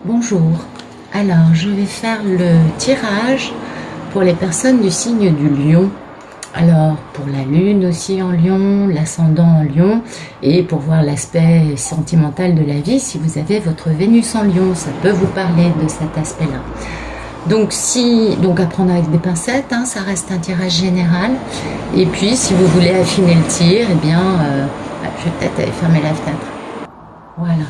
Bonjour, alors je vais faire le tirage pour les personnes du signe du lion. Alors pour la lune aussi en lion, l'ascendant en lion, et pour voir l'aspect sentimental de la vie, si vous avez votre Vénus en lion, ça peut vous parler de cet aspect-là. Donc à prendre avec des pincettes, hein, ça reste un tirage général. Et puis si vous voulez affiner le tir, eh bien, je vais peut-être aller fermer la fenêtre. Voilà.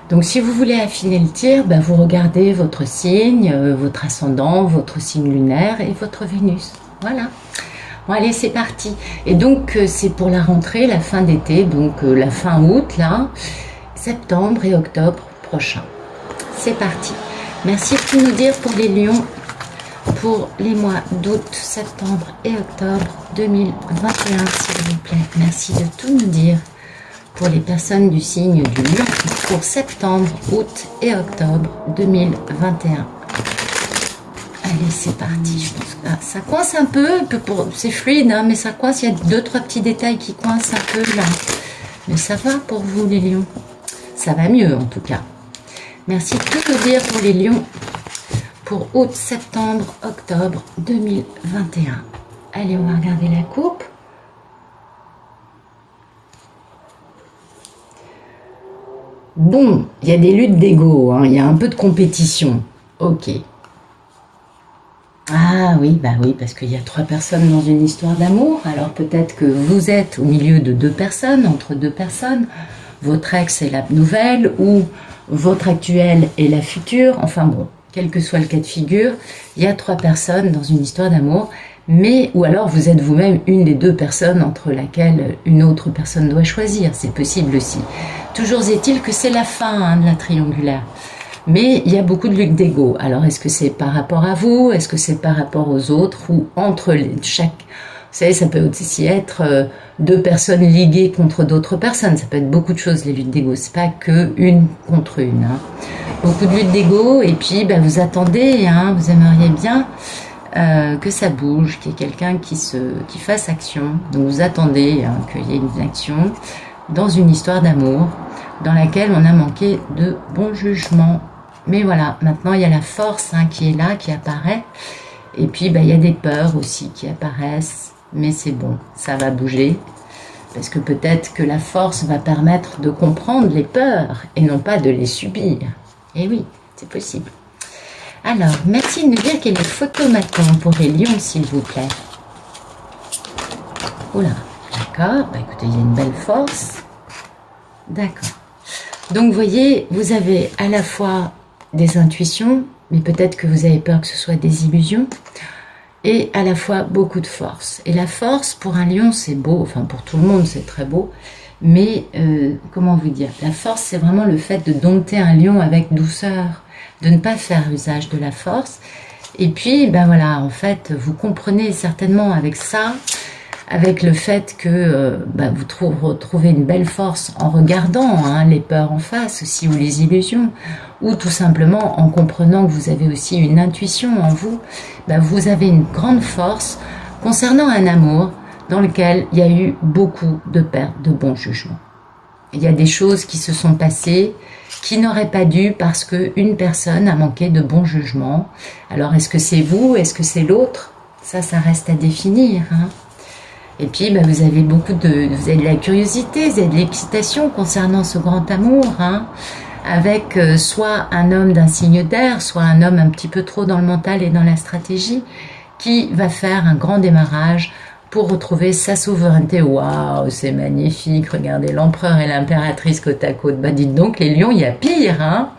Donc si vous voulez affiner le tir, vous regardez votre signe, votre ascendant, votre signe lunaire et votre Vénus. Voilà. Bon allez, c'est parti. Et donc c'est pour la rentrée, la fin d'été, donc la fin août, là, septembre et octobre prochain. C'est parti. Merci de tout nous dire pour les lions, pour les mois d'août, septembre et octobre 2021, s'il vous plaît. Merci de tout nous dire pour les personnes du signe du lion pour septembre, août et octobre 2021. Allez, c'est parti. Je pense que ça coince un peu c'est fluide, hein, mais ça coince. Il y a 2-3 petits détails qui coincent un peu là. Mais ça va pour vous, les lions. Ça va mieux, en tout cas. Merci de tout nous dire pour les lions pour août, septembre, octobre 2021. Allez, on va regarder la coupe. Bon, il y a des luttes d'ego, hein, il y a un peu de compétition. Ok. Ah oui, oui, parce qu'il y a 3 personnes dans une histoire d'amour. Alors peut-être que vous êtes au milieu de 2 personnes, entre 2 personnes. Votre ex est la nouvelle ou votre actuelle est la future. Enfin bon, quel que soit le cas de figure, il y a 3 personnes dans une histoire d'amour. Ou alors vous êtes vous-même une des 2 personnes entre laquelle une autre personne doit choisir. C'est possible aussi. Toujours est-il que c'est la fin de la triangulaire. Mais il y a beaucoup de lutte d'ego. Alors est-ce que c'est par rapport à vous? Est-ce que c'est par rapport aux autres? Ou entre chaque... Vous savez, ça peut aussi être 2 personnes liguées contre d'autres personnes. Ça peut être beaucoup de choses, les luttes d'ego. C'est pas que une contre une. Hein. Beaucoup de lutte d'ego. Et puis, vous attendez, hein, vous aimeriez bien que ça bouge, qu'il y ait quelqu'un qui fasse action. Donc vous attendez qu'il y ait une action dans une histoire d'amour dans laquelle on a manqué de bon jugement. Mais voilà, maintenant il y a la force qui est là, qui apparaît. Et puis il y a des peurs aussi qui apparaissent. Mais c'est bon, ça va bouger. Parce que peut-être que la force va permettre de comprendre les peurs et non pas de les subir. Et oui, c'est possible. Alors, merci de nous dire quel est le photomaton pour les lions, s'il vous plaît. Oula, d'accord. Écoutez, il y a une belle force. D'accord. Donc, vous voyez, vous avez à la fois des intuitions, mais peut-être que vous avez peur que ce soit des illusions, et à la fois beaucoup de force. Et la force, pour un lion, c'est beau. Enfin, pour tout le monde, c'est très beau. Mais, comment vous dire? La force, c'est vraiment le fait de dompter un lion avec douceur, de ne pas faire usage de la force. Et puis, voilà, en fait, vous comprenez certainement avec ça, avec le fait que vous retrouvez une belle force en regardant les peurs en face aussi, ou les illusions, ou tout simplement en comprenant que vous avez aussi une intuition en vous, vous avez une grande force concernant un amour dans lequel il y a eu beaucoup de pertes de bon jugement. Il y a des choses qui se sont passées qui n'auraient pas dû parce qu'une personne a manqué de bon jugement. Alors est-ce que c'est vous? Est-ce que c'est l'autre? Ça reste à définir. Hein. Et puis vous avez vous avez de la curiosité, vous avez de l'excitation concernant ce grand amour, hein, avec soit un homme d'un signe d'air, soit un homme un petit peu trop dans le mental et dans la stratégie, qui va faire un grand démarrage pour retrouver sa souveraineté. Waouh, c'est magnifique, regardez l'empereur et l'impératrice côte à côte. Dites donc, les lions, il y a pire, hein.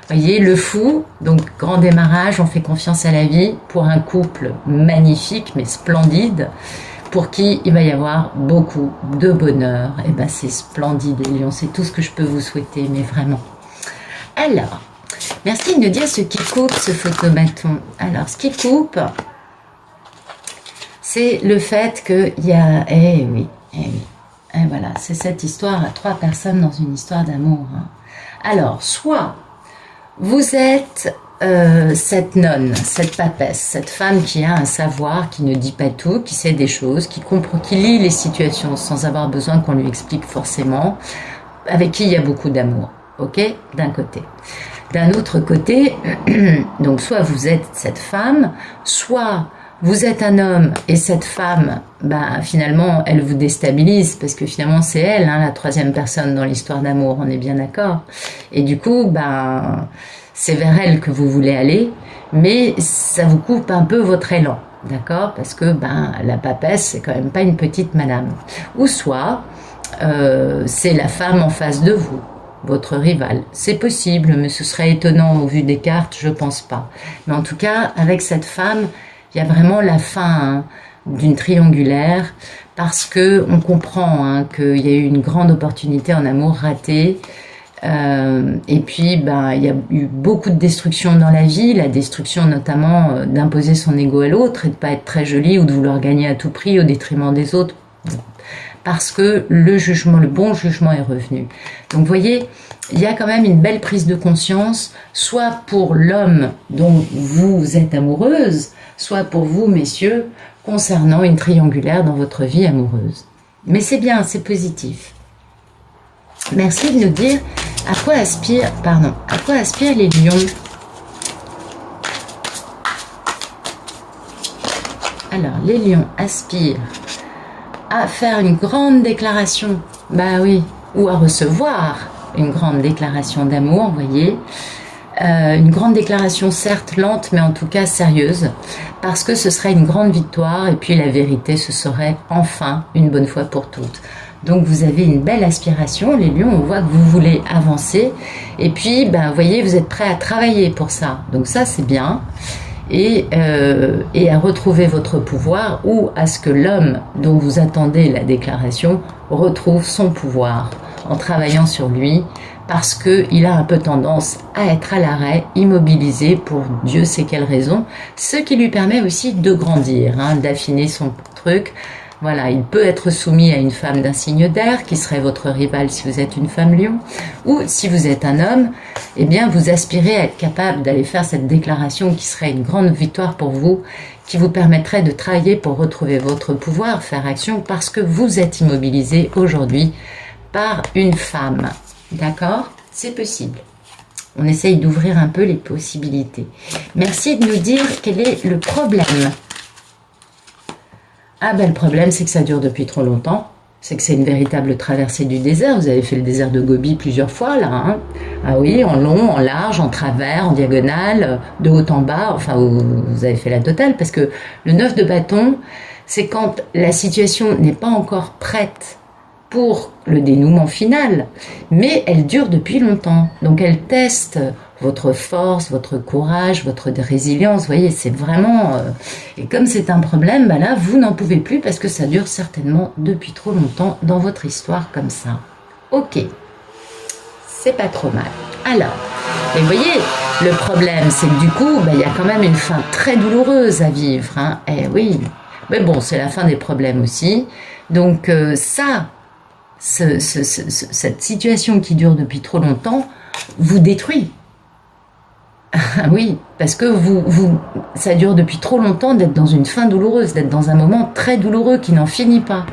Voyez, le fou, donc grand démarrage, on fait confiance à la vie pour un couple magnifique, mais splendide, pour qui il va y avoir beaucoup de bonheur. Et c'est splendide, les lions, c'est tout ce que je peux vous souhaiter, mais vraiment. Alors, merci de nous dire ce qui coupe ce photomaton. Alors, ce qui coupe, c'est le fait qu'il y a... Eh oui. Et voilà, c'est cette histoire à 3 personnes dans une histoire d'amour. Hein. Alors, soit vous êtes cette nonne, cette papesse, cette femme qui a un savoir, qui ne dit pas tout, qui sait des choses, qui comprend, qui lit les situations sans avoir besoin qu'on lui explique forcément, avec qui il y a beaucoup d'amour, ok, d'un côté. D'un autre côté, donc soit vous êtes cette femme, soit vous êtes un homme et cette femme, ben, finalement, elle vous déstabilise parce que finalement, c'est elle, hein, la troisième personne dans l'histoire d'amour, on est bien d'accord. Et du coup, ben, c'est vers elle que vous voulez aller, mais ça vous coupe un peu votre élan, d'accord? Parce que ben, la papesse, c'est quand même pas une petite madame. Ou soit, c'est la femme en face de vous, votre rival. C'est possible, mais ce serait étonnant au vu des cartes, je pense pas. Mais en tout cas, avec cette femme, il y a vraiment la fin hein, d'une triangulaire parce que on comprend hein, qu'il y a eu une grande opportunité en amour ratée. Et puis, ben, il y a eu beaucoup de destruction dans la vie, la destruction notamment d'imposer son ego à l'autre et de pas être très jolie ou de vouloir gagner à tout prix au détriment des autres, parce que le jugement, le bon jugement est revenu. Donc, vous voyez, il y a quand même une belle prise de conscience, soit pour l'homme dont vous êtes amoureuse, soit pour vous, messieurs, concernant une triangulaire dans votre vie amoureuse. Mais c'est bien, c'est positif. Merci de nous dire à quoi aspirent les lions. Alors, les lions aspirent à faire une grande déclaration, bah oui, ou à recevoir une grande déclaration d'amour, vous voyez. Une grande déclaration certes lente mais en tout cas sérieuse parce que ce serait une grande victoire et puis la vérité ce serait enfin une bonne fois pour toutes. Donc vous avez une belle aspiration les lions, on voit que vous voulez avancer et puis ben, vous voyez vous êtes prêts à travailler pour ça, donc ça c'est bien et à retrouver votre pouvoir ou à ce que l'homme dont vous attendez la déclaration retrouve son pouvoir en travaillant sur lui parce qu'il a un peu tendance à être à l'arrêt, immobilisé pour Dieu sait quelle raison, ce qui lui permet aussi de grandir, hein, d'affiner son truc. Voilà, il peut être soumis à une femme d'un signe d'air, qui serait votre rival si vous êtes une femme lion, ou si vous êtes un homme, eh bien vous aspirez à être capable d'aller faire cette déclaration qui serait une grande victoire pour vous, qui vous permettrait de travailler pour retrouver votre pouvoir, faire action, parce que vous êtes immobilisé aujourd'hui par une femme. D'accord? C'est possible. On essaye d'ouvrir un peu les possibilités. Merci de nous dire quel est le problème. Ah ben le problème c'est que ça dure depuis trop longtemps. C'est que c'est une véritable traversée du désert. Vous avez fait le désert de Gobi plusieurs fois là. Hein, ah oui, en long, en large, en travers, en diagonale, de haut en bas. Enfin vous avez fait la totale parce que le 9 de bâton, c'est quand la situation n'est pas encore prête pour le dénouement final, mais elle dure depuis longtemps. Donc elle teste votre force, votre courage, votre résilience. Vous voyez, c'est vraiment... et comme c'est un problème, bah là, vous n'en pouvez plus parce que ça dure certainement depuis trop longtemps dans votre histoire comme ça. Ok, c'est pas trop mal. Alors, et vous voyez, le problème, c'est que du coup, bah, y a quand même une fin très douloureuse à vivre. Hein. Eh oui, mais bon, c'est la fin des problèmes aussi. Donc cette situation qui dure depuis trop longtemps vous détruit. Oui, parce que ça dure depuis trop longtemps d'être dans une fin douloureuse, d'être dans un moment très douloureux qui n'en finit pas.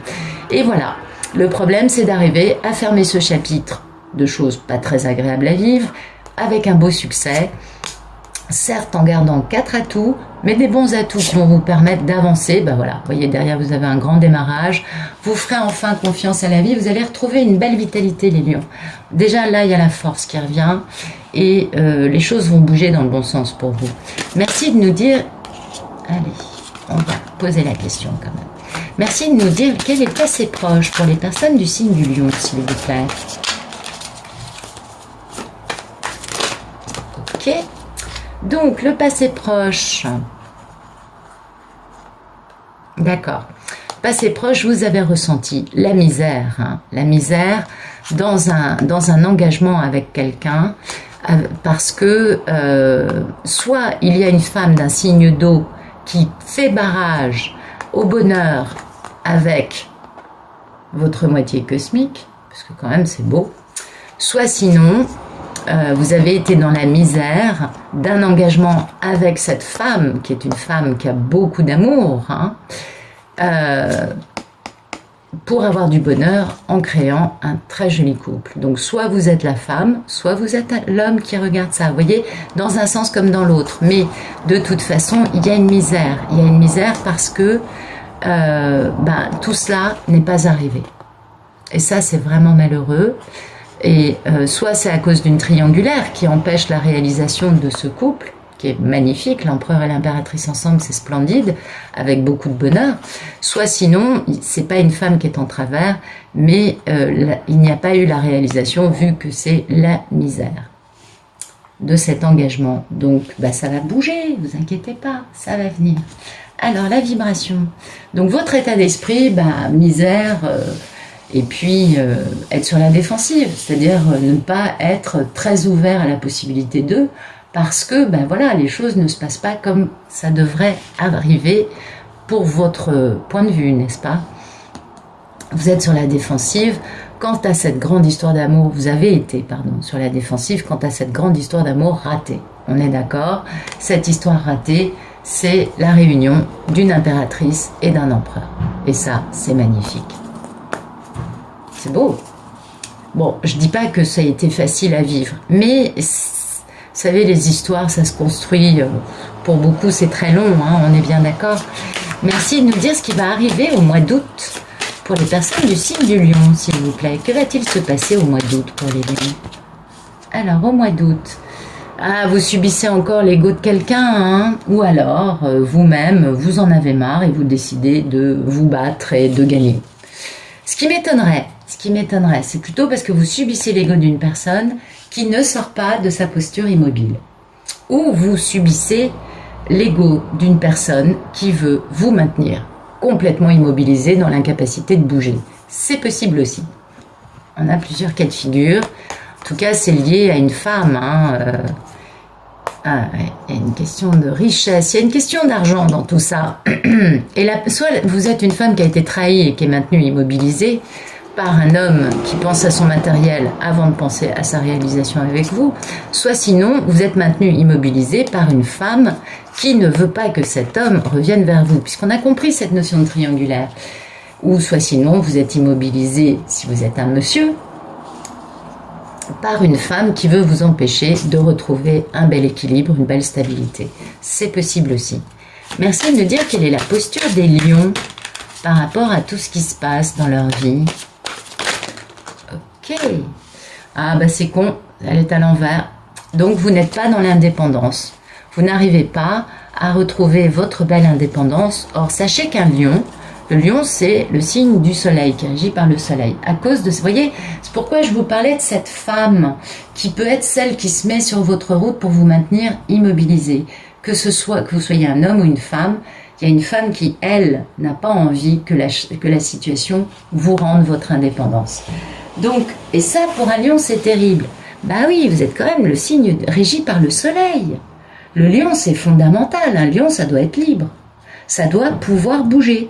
Et voilà, le problème c'est d'arriver à fermer ce chapitre de choses pas très agréables à vivre avec un beau succès, certes en gardant 4 atouts, mais des bons atouts qui vont vous permettre d'avancer. Ben voilà, vous voyez derrière vous avez un grand démarrage, vous ferez enfin confiance à la vie, vous allez retrouver une belle vitalité les lions. Déjà là il y a la force qui revient et les choses vont bouger dans le bon sens pour vous. Merci de nous dire, allez, on va poser la question quand même. Merci de nous dire quel est le passé proche pour les personnes du signe du lion, s'il vous plaît. Ok. Donc, le passé proche. D'accord. Passé proche, vous avez ressenti la misère. Hein, la misère dans un engagement avec quelqu'un parce que soit il y a une femme d'un signe d'eau qui fait barrage au bonheur avec votre moitié cosmique, parce que quand même c'est beau, soit sinon... vous avez été dans la misère d'un engagement avec cette femme, qui est une femme qui a beaucoup d'amour, hein, pour avoir du bonheur en créant un très joli couple. Donc soit vous êtes la femme, soit vous êtes l'homme qui regarde ça. Vous voyez, dans un sens comme dans l'autre. Mais de toute façon, il y a une misère. Il y a une misère parce que tout cela n'est pas arrivé. Et ça, c'est vraiment malheureux. Et soit c'est à cause d'une triangulaire qui empêche la réalisation de ce couple, qui est magnifique, l'empereur et l'impératrice ensemble, c'est splendide, avec beaucoup de bonheur. Soit sinon, c'est pas une femme qui est en travers, mais il n'y a pas eu la réalisation vu que c'est la misère de cet engagement. Donc, ça va bouger, vous inquiétez pas, ça va venir. Alors, la vibration. Donc, votre état d'esprit, misère, et puis être sur la défensive, c'est-à-dire ne pas être très ouvert à la possibilité d'eux, parce que les choses ne se passent pas comme ça devrait arriver pour votre point de vue, n'est-ce pas? Vous êtes sur la défensive quant à cette grande histoire d'amour, vous avez été, sur la défensive quant à cette grande histoire d'amour ratée. On est d'accord? Cette histoire ratée, c'est la réunion d'une impératrice et d'un empereur. Et ça, c'est magnifique. C'est beau. Bon, je dis pas que ça a été facile à vivre, mais vous savez, les histoires, ça se construit, pour beaucoup c'est très long, on est bien d'accord. Merci de nous dire ce qui va arriver au mois d'août pour les personnes du signe du lion, s'il vous plaît. Que va-t-il se passer au mois d'août pour les lions? Alors, au mois d'août, vous subissez encore l'ego de quelqu'un, ou alors, vous-même, vous en avez marre et vous décidez de vous battre et de gagner. Ce qui m'étonnerait, c'est plutôt parce que vous subissez l'ego d'une personne qui ne sort pas de sa posture immobile. Ou vous subissez l'ego d'une personne qui veut vous maintenir complètement immobilisé dans l'incapacité de bouger. C'est possible aussi. On a plusieurs cas de figure. En tout cas, c'est lié à une femme. Il y a une question de richesse, il y a une question d'argent dans tout ça. Et soit vous êtes une femme qui a été trahie et qui est maintenue immobilisée par un homme qui pense à son matériel avant de penser à sa réalisation avec vous, soit sinon vous êtes maintenu immobilisé par une femme qui ne veut pas que cet homme revienne vers vous, puisqu'on a compris cette notion de triangulaire. Ou soit sinon vous êtes immobilisé, si vous êtes un monsieur, par une femme qui veut vous empêcher de retrouver un bel équilibre, une belle stabilité. C'est possible aussi. Merci de me dire quelle est la posture des lions par rapport à tout ce qui se passe dans leur vie. Ok. C'est con, elle est à l'envers. Donc vous n'êtes pas dans l'indépendance. Vous n'arrivez pas à retrouver votre belle indépendance. Or, sachez qu'un lion, le lion, c'est le signe du soleil, qui est régi par le soleil. À cause de... Vous voyez, c'est pourquoi je vous parlais de cette femme qui peut être celle qui se met sur votre route pour vous maintenir immobilisé. Que vous soyez un homme ou une femme, il y a une femme qui, elle, n'a pas envie que la situation vous rende votre indépendance. Donc, et ça, pour un lion, c'est terrible. Oui, vous êtes quand même le signe régi par le soleil. Le lion, c'est fondamental. Un lion, ça doit être libre. Ça doit pouvoir bouger.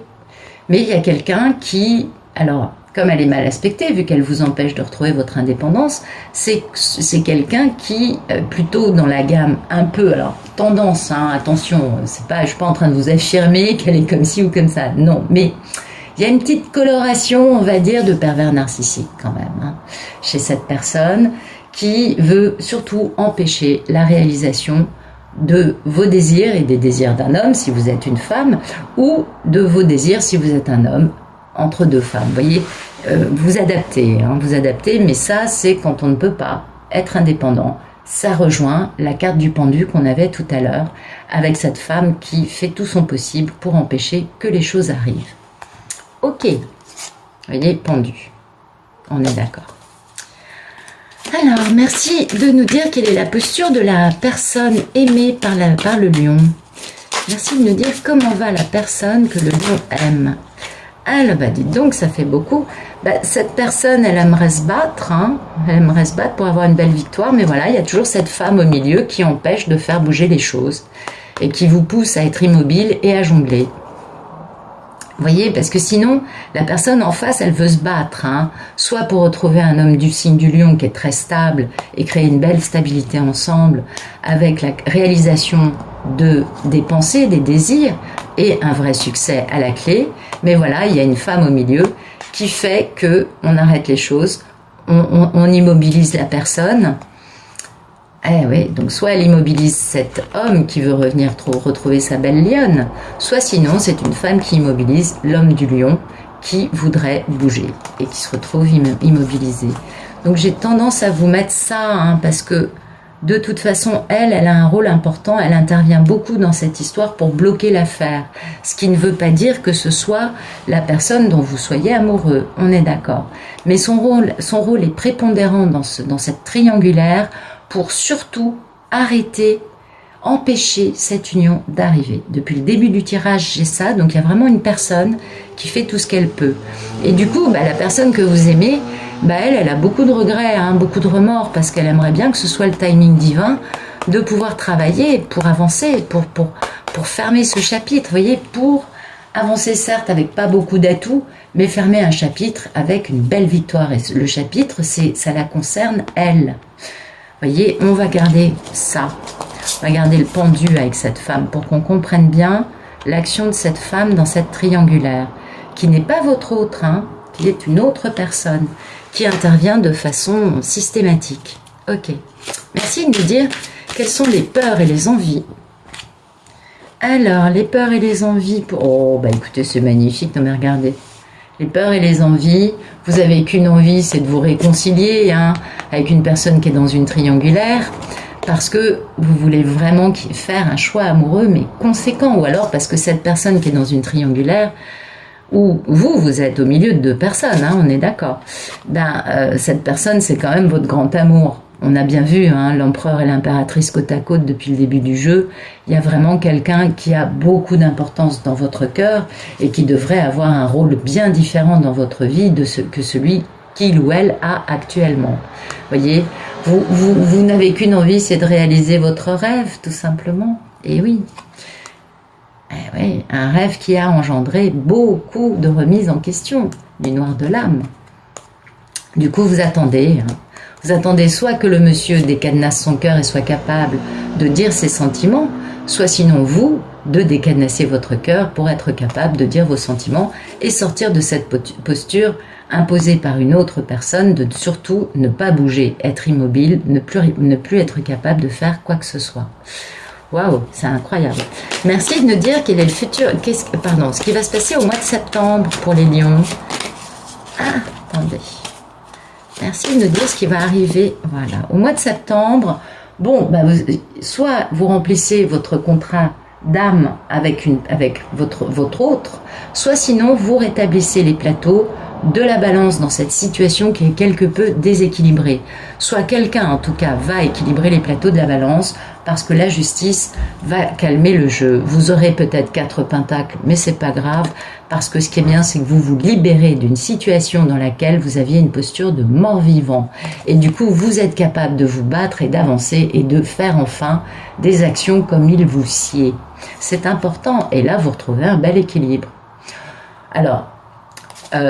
Mais il y a quelqu'un qui, alors, comme elle est mal aspectée, vu qu'elle vous empêche de retrouver votre indépendance, c'est quelqu'un qui, plutôt dans la gamme un peu, alors, tendance, attention, je suis pas en train de vous affirmer qu'elle est comme ci ou comme ça, non, mais il y a une petite coloration, on va dire, de pervers narcissique quand même, chez cette personne qui veut surtout empêcher la réalisation de vos désirs et des désirs d'un homme si vous êtes une femme, ou de vos désirs si vous êtes un homme entre deux femmes. Vous voyez, vous adaptez, mais ça, c'est quand on ne peut pas être indépendant. Ça rejoint la carte du pendu qu'on avait tout à l'heure, avec cette femme qui fait tout son possible pour empêcher que les choses arrivent. Ok, vous voyez, pendu, on est d'accord. Alors, merci de nous dire quelle est la posture de la personne aimée par le lion. Merci de nous dire comment va la personne que le lion aime. Alors, dites donc, ça fait beaucoup. Cette personne, elle aimerait se battre, elle aimerait se battre pour avoir une belle victoire, mais voilà, il y a toujours cette femme au milieu qui empêche de faire bouger les choses et qui vous pousse à être immobile et à jongler. Vous voyez, parce que sinon, la personne en face, elle veut se battre, soit pour retrouver un homme du signe du lion qui est très stable et créer une belle stabilité ensemble avec la réalisation des pensées, des désirs et un vrai succès à la clé. Mais voilà, il y a une femme au milieu qui fait que on arrête les choses, on immobilise la personne. Eh oui, donc soit elle immobilise cet homme qui veut revenir retrouver sa belle lionne, soit sinon c'est une femme qui immobilise l'homme du lion qui voudrait bouger et qui se retrouve immobilisé. Donc j'ai tendance à vous mettre ça, hein, parce que de toute façon, elle a un rôle important, elle intervient beaucoup dans cette histoire pour bloquer l'affaire. Ce qui ne veut pas dire que ce soit la personne dont vous soyez amoureux, on est d'accord. Mais son rôle est prépondérant dans cette triangulaire pour surtout arrêter, empêcher cette union d'arriver. Depuis le début du tirage, j'ai ça, donc il y a vraiment une personne qui fait tout ce qu'elle peut. Et du coup, la personne que vous aimez, elle a beaucoup de regrets, hein, beaucoup de remords, parce qu'elle aimerait bien que ce soit le timing divin de pouvoir travailler pour avancer, pour fermer ce chapitre, vous voyez, pour avancer certes avec pas beaucoup d'atouts, mais fermer un chapitre avec une belle victoire. Et le chapitre, ça la concerne elle. Vous voyez, on va garder ça. On va garder le pendu avec cette femme pour qu'on comprenne bien l'action de cette femme dans cette triangulaire, qui n'est pas votre autre, hein, qui est une autre personne, qui intervient de façon systématique. Ok. Merci de nous dire quelles sont les peurs et les envies. Alors, les peurs et les envies... Oh, écoutez, c'est magnifique. Non, mais regardez. Les peurs et les envies, vous avez qu'une envie, c'est de vous réconcilier, hein, avec une personne qui est dans une triangulaire, parce que vous voulez vraiment faire un choix amoureux, mais conséquent, ou alors parce que cette personne qui est dans une triangulaire, ou vous êtes au milieu de deux personnes, hein, on est d'accord, cette personne, c'est quand même votre grand amour. On a bien vu, hein, l'empereur et l'impératrice côte à côte depuis le début du jeu. Il y a vraiment quelqu'un qui a beaucoup d'importance dans votre cœur et qui devrait avoir un rôle bien différent dans votre vie que celui qu'il ou elle a actuellement. Vous voyez, vous n'avez qu'une envie, c'est de réaliser votre rêve, tout simplement. Et oui. Eh oui, un rêve qui a engendré beaucoup de remises en question du noir de l'âme. Du coup, vous attendez... hein. Vous attendez soit que le monsieur décadenasse son cœur et soit capable de dire ses sentiments, soit sinon vous, de décadenasser votre cœur pour être capable de dire vos sentiments et sortir de cette posture imposée par une autre personne de surtout ne pas bouger, être immobile, ne plus être capable de faire quoi que ce soit. Waouh, c'est incroyable. Merci de nous dire quel est le futur... ce qui va se passer au mois de septembre pour les lions. Ah, attendez... Merci de nous dire ce qui va arriver. Voilà, au mois de septembre, soit vous remplissez votre contrat d'âme avec votre autre, soit sinon vous rétablissez les plateaux de la balance dans cette situation qui est quelque peu déséquilibrée. Soit quelqu'un, en tout cas, va équilibrer les plateaux de la balance parce que la justice va calmer le jeu. Vous aurez peut-être 4 pentacles, mais c'est pas grave parce que ce qui est bien, c'est que vous vous libérez d'une situation dans laquelle vous aviez une posture de mort-vivant. Et du coup, vous êtes capable de vous battre et d'avancer et de faire enfin des actions comme il vous sied. C'est important. Et là, vous retrouvez un bel équilibre. Alors,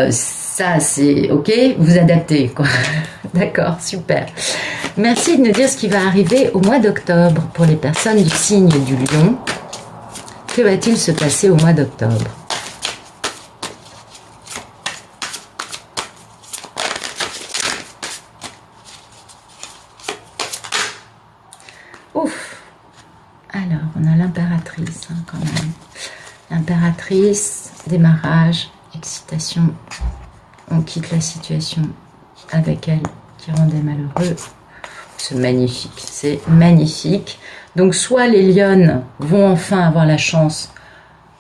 ça c'est ok, vous adaptez quoi. D'accord, super. Merci de nous dire ce qui va arriver au mois d'octobre pour les personnes du signe du lion. Que va-t-il se passer au mois d'octobre? Ouf. Alors, on a l'impératrice, hein, quand même. L'impératrice, démarrage, excitation. On quitte la situation avec elle qui rendait malheureux. C'est magnifique, c'est magnifique. Donc soit les lionnes vont enfin avoir la chance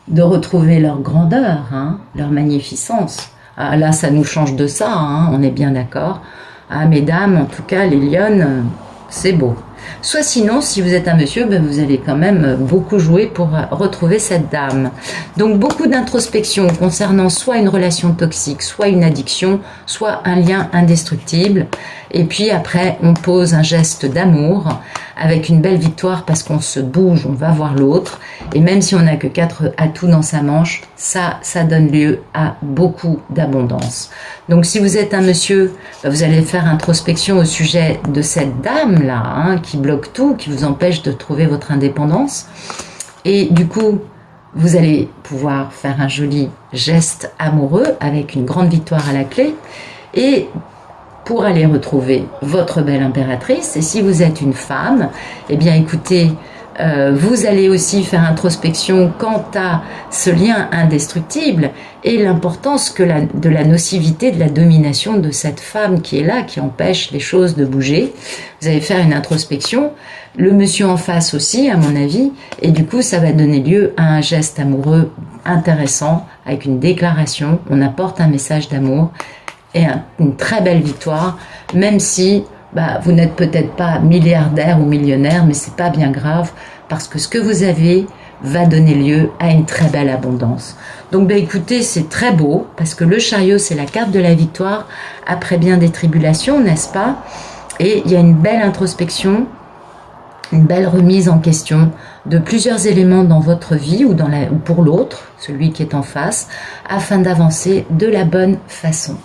de retrouver leur grandeur, hein, leur magnificence. Ah, là, ça nous change de ça, hein, on est bien d'accord. Ah, mesdames, en tout cas, les lionnes, c'est beau. Soit sinon, si vous êtes un monsieur, vous allez quand même beaucoup jouer pour retrouver cette dame. Donc beaucoup d'introspection concernant soit une relation toxique, soit une addiction, soit un lien indestructible. Et puis après, on pose un geste d'amour avec une belle victoire parce qu'on se bouge, on va voir l'autre. Et même si on n'a que 4 atouts dans sa manche, ça donne lieu à beaucoup d'abondance. Donc si vous êtes un monsieur, vous allez faire introspection au sujet de cette dame-là, hein, qui bloque tout, qui vous empêche de trouver votre indépendance. Et du coup, vous allez pouvoir faire un joli geste amoureux avec une grande victoire à la clé. Et pour aller retrouver votre belle impératrice, et si vous êtes une femme, eh bien écoutez, vous allez aussi faire introspection quant à ce lien indestructible et l'importance de la nocivité de la domination de cette femme qui est là, qui empêche les choses de bouger. Vous allez faire une introspection, le monsieur en face aussi à mon avis, et du coup ça va donner lieu à un geste amoureux intéressant avec une déclaration, on apporte un message d'amour et une très belle victoire, même si vous n'êtes peut-être pas milliardaire ou millionnaire, mais c'est pas bien grave, parce que ce que vous avez va donner lieu à une très belle abondance. Donc écoutez, c'est très beau, parce que le chariot, c'est la carte de la victoire, après bien des tribulations, n'est-ce pas? Et il y a une belle introspection, une belle remise en question de plusieurs éléments dans votre vie ou pour l'autre, celui qui est en face, afin d'avancer de la bonne façon.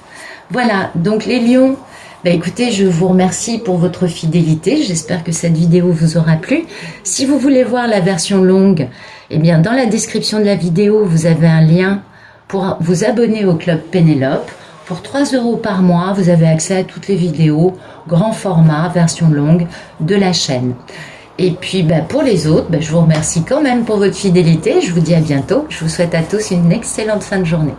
Voilà, donc les lions, écoutez, je vous remercie pour votre fidélité. J'espère que cette vidéo vous aura plu. Si vous voulez voir la version longue, eh bien, dans la description de la vidéo, vous avez un lien pour vous abonner au club Pénélope. Pour 3 € par mois, vous avez accès à toutes les vidéos, grand format, version longue de la chaîne. Et puis, pour les autres, je vous remercie quand même pour votre fidélité. Je vous dis à bientôt. Je vous souhaite à tous une excellente fin de journée.